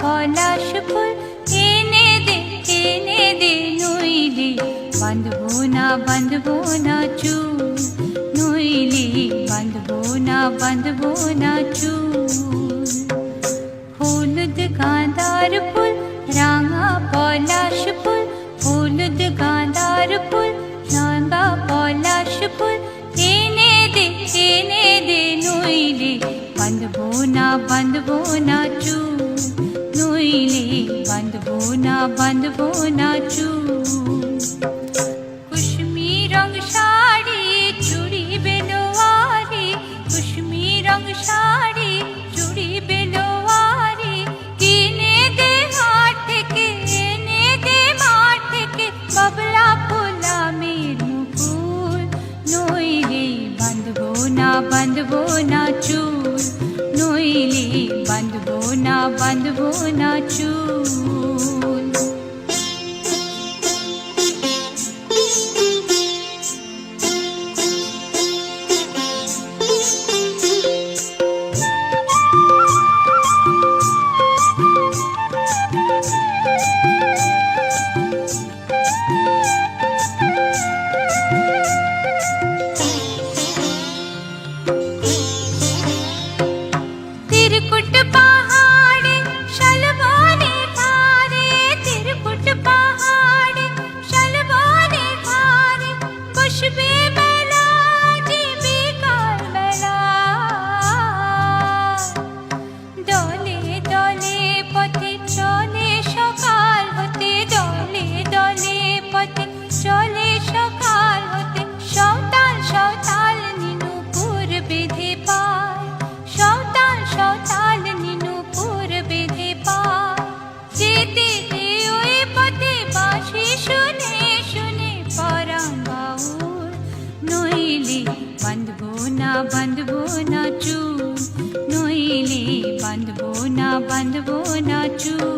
পলাশ ফুল এনে দে নইলে বাঁধবো না চুল, নইলে বাঁধবো না চুল। হলুদ গাঁদার ফুল রাঙা পলাশ ফুল, হলুদ গাঁদার ফুল রাঙা পলাশ ফুল এনে দে নইলে বাঁধবো না চুল, নইলে বাঁধবো না চুল। কুসুমি রং শাড়ি চুড়ি বেলোয়ারি, কুসুমি রং শাড়ি চুড়ি বেলোয়ারি কিনে দে হাট থেকে, এনে দে মাঠ থেকে বাবলা ফুলামের মুকুল, নইলে বাঁধবো না চুল, নইলে বাঁধবো না চুল। तिरकुट पहाड़े शलबोने भारे, तिरकुट पहाड़े शलबोने भारे बसबे मेला जीबी काल मेला। दले दले पथे चले सकाल होते, दले दले पथे चले सकाल होते सौताल सौताल नीनुपुर बेधे पाय, सौताल नीनुपुर बेधे पाय। যেতে দে ওই পথে বাঁশি শুনে শুনে পরাণ বাউল, নইলে বাঁধবো না চুল, নইলে বাঁধবো না চুল।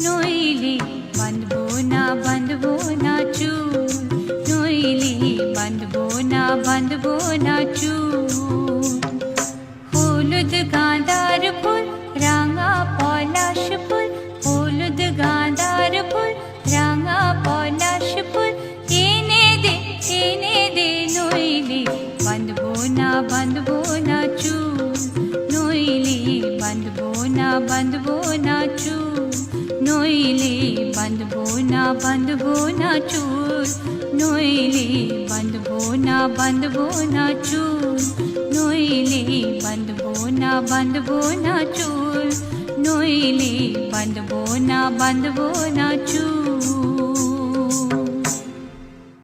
নইলে বাঁধবো না চুল, নইলে বাঁধবো না চুল। হলুদ গাঁদার ফুল রাঙা পলাশ ফুল, হলুদ গাঁদার ফুল রাঙা পলাশ ফুল এনে দে নইলে বাঁধবো না চুল, নইলে বাঁধবো না চুল, নইলে বাঁধবো না চুল, নইলে বাঁধবো না চুল, নইলে বাঁধবো না চুল, নইলে বাঁধবো না চুল।